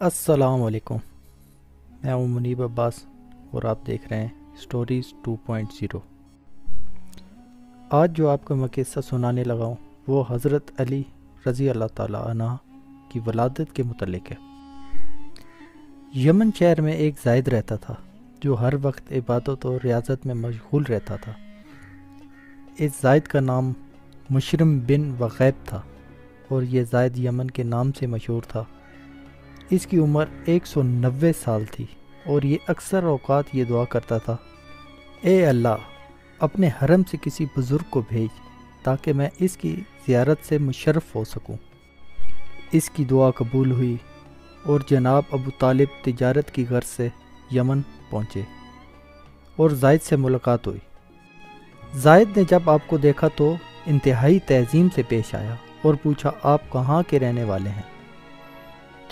السلام علیکم، میں ہوں منیب عباس اور آپ دیکھ رہے ہیں سٹوریز 2.0۔ آج جو آپ کو میں قصہ سنانے لگا ہوں وہ حضرت علی رضی اللہ تعالیٰ عنہ کی ولادت کے متعلق ہے۔ یمن شہر میں ایک زاہد رہتا تھا جو ہر وقت عبادت اور ریاضت میں مشغول رہتا تھا۔ اس زاہد کا نام مشرم بن وغیب تھا اور یہ زاہد یمن کے نام سے مشہور تھا۔ اس کی عمر 190 سال تھی اور یہ اکثر اوقات یہ دعا کرتا تھا، اے اللہ اپنے حرم سے کسی بزرگ کو بھیج تاکہ میں اس کی زیارت سے مشرف ہو سکوں۔ اس کی دعا قبول ہوئی اور جناب ابو طالب تجارت کی غرض سے یمن پہنچے اور زاہد سے ملاقات ہوئی۔ زاہد نے جب آپ کو دیکھا تو انتہائی تعظیم سے پیش آیا اور پوچھا، آپ کہاں کے رہنے والے ہیں؟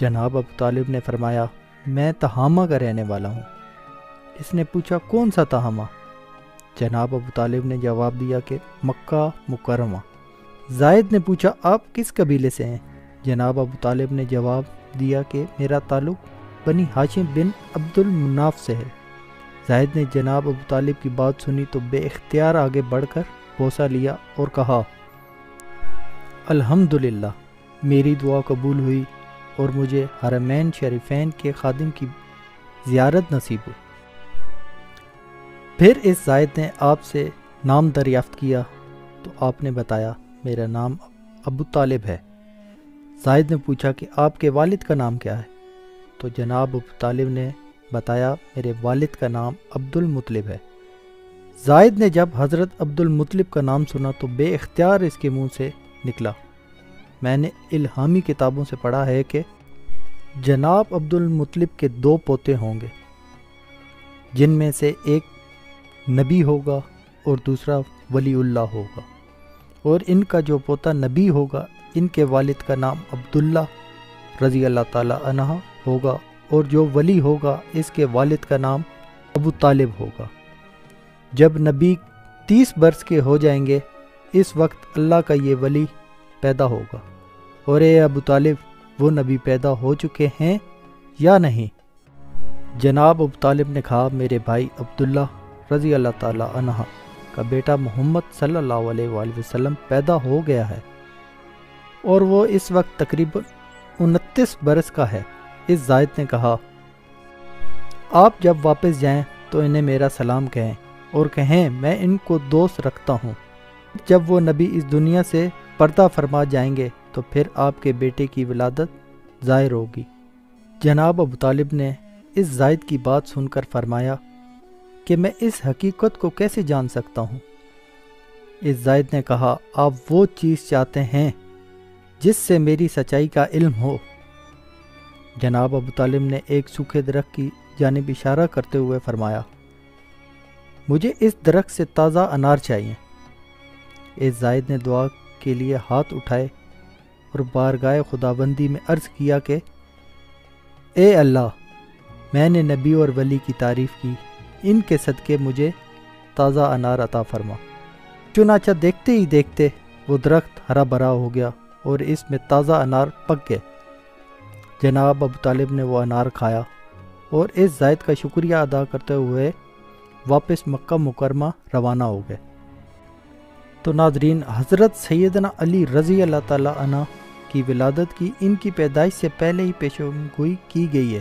جناب ابو طالب نے فرمایا، میں تہامہ کا رہنے والا ہوں۔ اس نے پوچھا، کون سا تہامہ؟ جناب ابو طالب نے جواب دیا کہ مکہ مکرمہ۔ زاہد نے پوچھا، آپ کس قبیلے سے ہیں؟ جناب ابو طالب نے جواب دیا کہ میرا تعلق بنی ہاشم بن عبد المناف سے ہے۔ زاہد نے جناب ابو طالب کی بات سنی تو بے اختیار آگے بڑھ کر بوسہ لیا اور کہا، الحمدللہ میری دعا قبول ہوئی اور مجھے حرمین شریفین کے خادم کی زیارت نصیب ہوئی۔ پھر اس زاہد نے آپ سے نام دریافت کیا تو آپ نے بتایا، میرا نام ابو طالب ہے۔ زاہد نے پوچھا کہ آپ کے والد کا نام کیا ہے؟ تو جناب ابو طالب نے بتایا، میرے والد کا نام عبد المطلب ہے۔ زاہد نے جب حضرت عبد المطلب کا نام سنا تو بے اختیار اس کے منہ سے نکلا، میں نے الہامی کتابوں سے پڑھا ہے کہ جناب عبد المطلب کے 2 پوتے ہوں گے، جن میں سے ایک نبی ہوگا اور دوسرا ولی اللہ ہوگا، اور ان کا جو پوتا نبی ہوگا ان کے والد کا نام عبداللہ رضی اللہ تعالی عنہ ہوگا، اور جو ولی ہوگا اس کے والد کا نام ابو طالب ہوگا۔ جب نبی 30 برس کے ہو جائیں گے اس وقت اللہ کا یہ ولی پیدا ہوگا۔ اور اے ابو طالب، وہ نبی پیدا ہو چکے ہیں یا نہیں؟ جناب ابو طالب نے کہا، میرے بھائی عبداللہ رضی اللہ تعالی عنہ کا بیٹا محمد صلی اللہ علیہ وآلہ وسلم پیدا ہو گیا ہے اور وہ اس وقت تقریباً 29 برس کا ہے۔ اس زاہد نے کہا، آپ جب واپس جائیں تو انہیں میرا سلام کہیں اور کہیں میں ان کو دوست رکھتا ہوں۔ جب وہ نبی اس دنیا سے پردہ فرما جائیں گے تو پھر آپ کے بیٹے کی ولادت ظاہر ہوگی۔ جناب ابو طالب نے اس زاہد کی بات سن کر فرمایا کہ میں اس حقیقت کو کیسے جان سکتا ہوں؟ اس زاہد نے کہا، آپ وہ چیز چاہتے ہیں جس سے میری سچائی کا علم ہو۔ جناب ابو طالب نے ایک سوکھے درخت کی جانب اشارہ کرتے ہوئے فرمایا، مجھے اس درخت سے تازہ انار چاہیے۔ اس زاہد نے دعا کے لیے ہاتھ اٹھائے اور بارگاہ خداوندی میں عرض کیا کہ اے اللہ، میں نے نبی اور ولی کی تعریف کی، ان کے صدقے مجھے تازہ انار عطا فرما۔ چنانچہ دیکھتے ہی دیکھتے وہ درخت ہرا بھرا ہو گیا اور اس میں تازہ انار پک گئے۔ جناب ابو طالب نے وہ انار کھایا اور اس زاہد کا شکریہ ادا کرتے ہوئے واپس مکہ مکرمہ روانہ ہو گئے۔ تو ناظرین، حضرت سیدنا علی رضی اللہ تعالی عنہ کی ولادت کی ان کی پیدائش سے پہلے ہی پیشن گوئی کی گئی ہے۔